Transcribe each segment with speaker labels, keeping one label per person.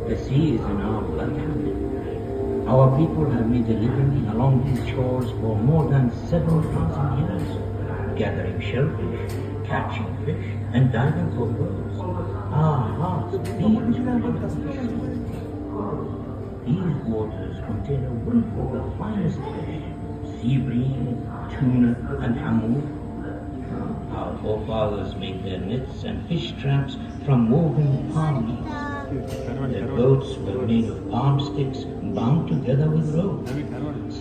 Speaker 1: The sea is in our bloodline. Our people have made a living along these shores for more than 7,000 years, gathering shellfish, catching fish, and diving for pearls. Our hearts beat with fish. These waters contain a wealth of the finest fish, sea bream, tuna, and hammoud. Our forefathers made their nets and fish traps from woven palm leaves. Their boats were made of palm sticks bound together with ropes.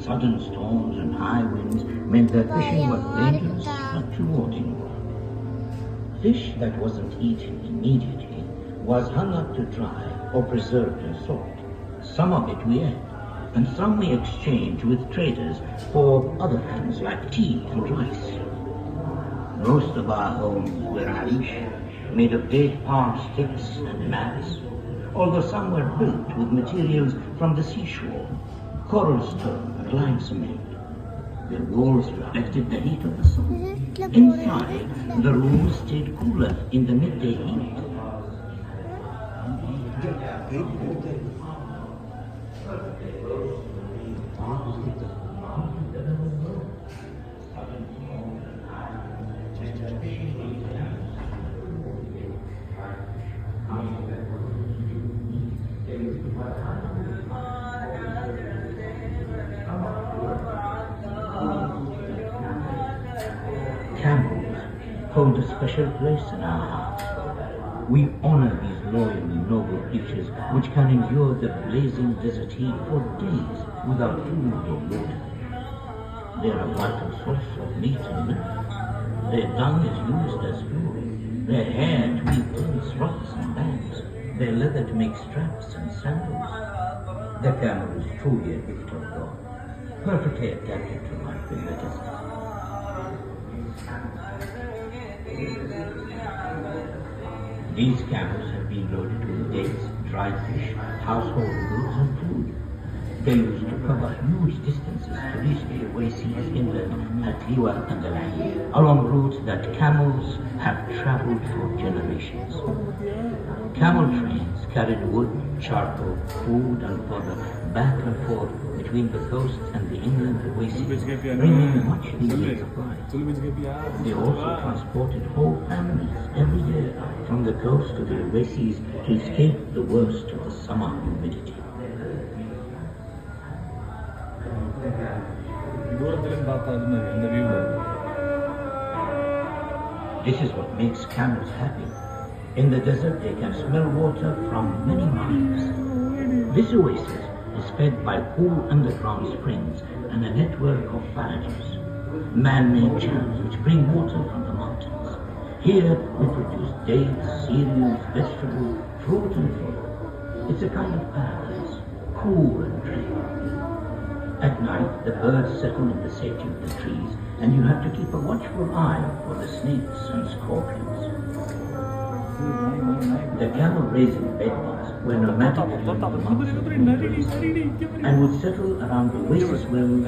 Speaker 1: Sudden storms and high winds meant that fishing was dangerous but rewarding. Fish that wasn't eaten immediately was hung up to dry or preserved in salt. Some of it we ate, and some we exchanged with traders for other things like tea and rice. Most of our homes were arish, made of date palm sticks and mats, although some were built with materials from the seashore, coral stone and lime cement. The walls reflected the heat of the sun. Inside, the rooms stayed cooler in the midday heat. Camels hold a special place in our hearts. We honor these loyal and noble creatures which can endure the blazing desert heat for days without food or water. They are a vital source of meat and milk. Their dung is used as fuel. Their hair to weave clothes, rugs and bags. Their leather to make straps and sandals. The camel is truly a gift of God, perfectly adapted to life in the desert. These camels have been loaded with dates, dried fish, household goods and food. They used to cover huge distances to reach the oases inland at Liwa and Al-Ain, along routes that camels have traveled for generations. Camel trains carried wood, charcoal, food and fodder back and forth between the coast and the inland oases, bringing much needed supplies. They also transported whole families every day from the coast to the oases to escape the worst of the summer humidity. This is what makes camels happy. In the desert, they can smell water from many miles. This oasis is fed by cool underground springs and a network of barrages, man-made channels which bring water from the mountains. Here we produce dates, cereals, vegetables, fruit and fish. It's a kind of paradise, cool and dry. At night, the birds settle in the safety of the trees, and you have to keep a watchful eye for the snakes and scorpions. The camel-raising bedbugs were nomadic among the mountains and would settle around the oasis wells.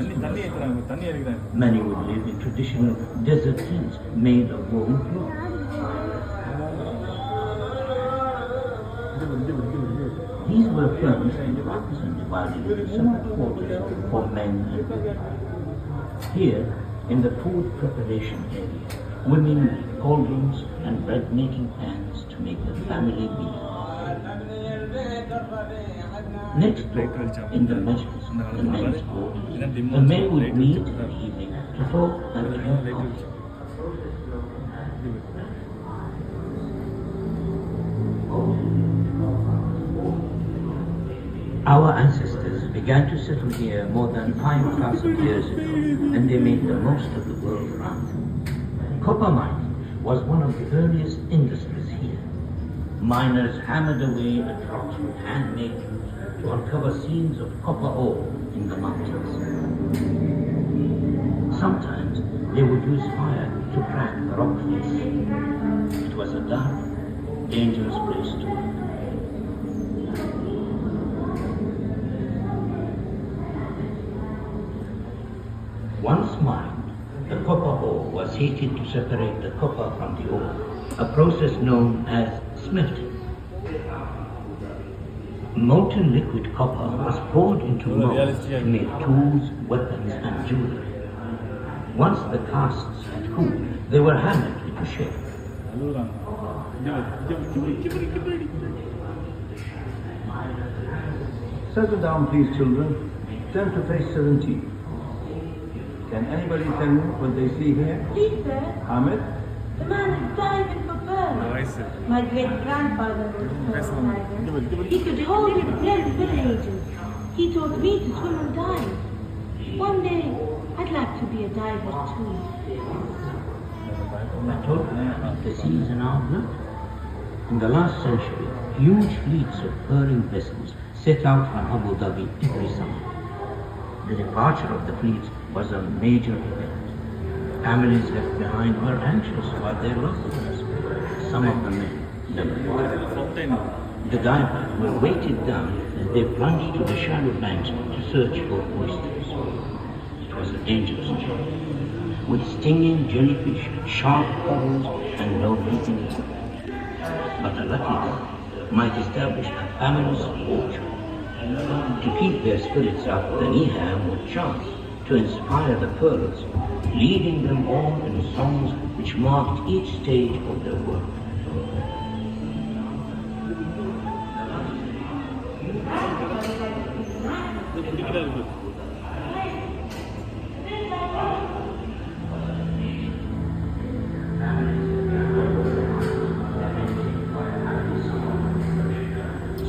Speaker 1: Many would live in traditional desert tents made of woven cloth. These were furnished in huts and divided into separate quarters for men and women. Here, in the food preparation area, women made cauldrons and bread-making pans to make the family meal. Next door, in the measures, the men's quarters, the men would meet in the evening to talk and drink coffee. Our ancestors began to settle here more than 5,000 years ago, and they made the most of the world around them. Copper mining was one of the earliest industries here. Miners hammered away at rocks with hand-made tools to uncover seams of copper ore in the mountains. Sometimes they would use fire to crack the rock face. It was a dark, dangerous place to work. Once mined, the copper ore was heated to separate the copper from the ore, a process known as smelting. Molten liquid copper was poured into molds to make tools, weapons, and jewelry. Once the casts had cooled, they were hammered into shape.
Speaker 2: Settle down, please, children. Turn to page 17. Can anybody tell me what they see here?
Speaker 3: Please, sir.
Speaker 2: Ahmed?
Speaker 3: The man is diving for pearls. My great-grandfather was a pearl diver. He could hold his breath for ages. He taught me to swim and dive. One day, I'd like to be a diver too.
Speaker 1: I told you that the sea is in our blood. In the last century, huge fleets of purring vessels set out from Abu Dhabi every summer. The departure of the fleets was a major event. Families left behind were anxious about their loved ones. Some of the men never returned. The divers were weighted down as they plunged to the shallow banks to search for oysters. It was a dangerous journey, with stinging jellyfish, sharp corals, and no breathing air. But a lucky girl might establish a family's fortune. To keep their spirits up, the Niham would chant to inspire the pearls, leading them on in songs which marked each stage of their work.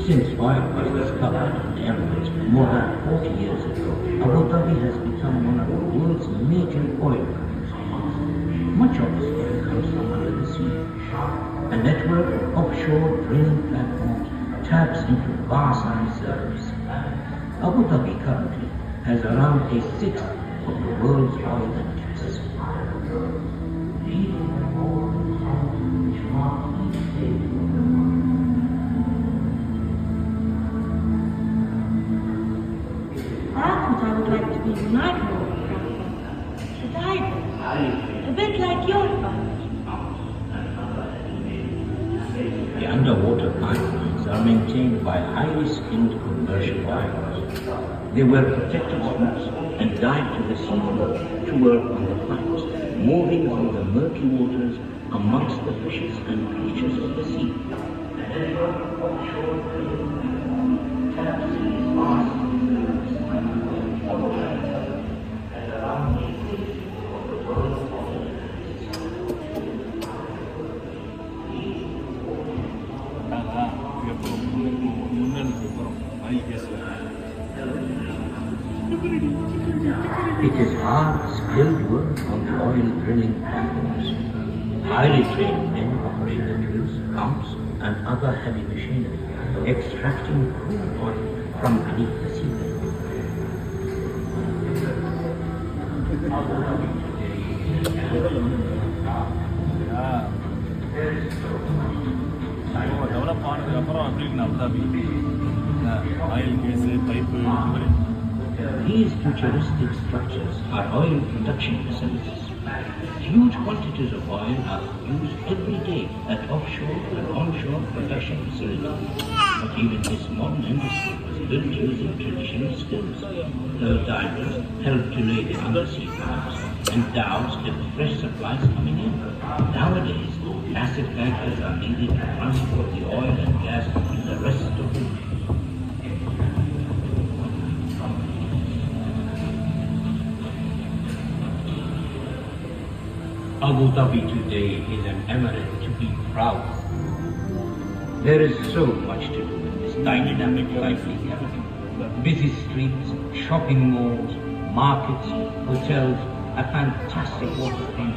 Speaker 1: Since oil was discovered in the Emirates more than 40 years ago, Abu Dhabi has become one of the world's major oil producers. Much of this oil comes from under the sea. A network of offshore drilling platforms taps into vast reserves. Abu Dhabi currently has around a sixth of the world's oil and gas.
Speaker 3: That's what I would like to be when I grow up. A diver. A bit like your father.
Speaker 1: The underwater pipelines are maintained by highly skilled commercial divers. They wear protective suits and dive to the seafloor to work on the pipes, moving through the murky waters amongst the fishes and creatures of the sea. It is hard, skilled work on the oil drilling platforms. Highly trained men operate the drills, pumps, and other heavy machinery, extracting crude oil from beneath the seabed.
Speaker 4: Develop ஆனதுக்கப்புறம் அப்படின்னு Abu Dhabi oil case pipe இது மாதிரி.
Speaker 1: These futuristic structures are oil production facilities. Huge quantities of oil are used every day at offshore and onshore production facilities. But even this modern industry was built using traditional skills. The divers helped to lay the undersea pipes, and dhows kept fresh supplies coming in. Nowadays, massive tankers are needed to transport the oil and gas to the rest of the world. Abu Dhabi today is an emirate to be proud of. There is so much to do in this dynamic, lively capital. Busy streets, shopping malls, markets, hotels, a fantastic waterfront,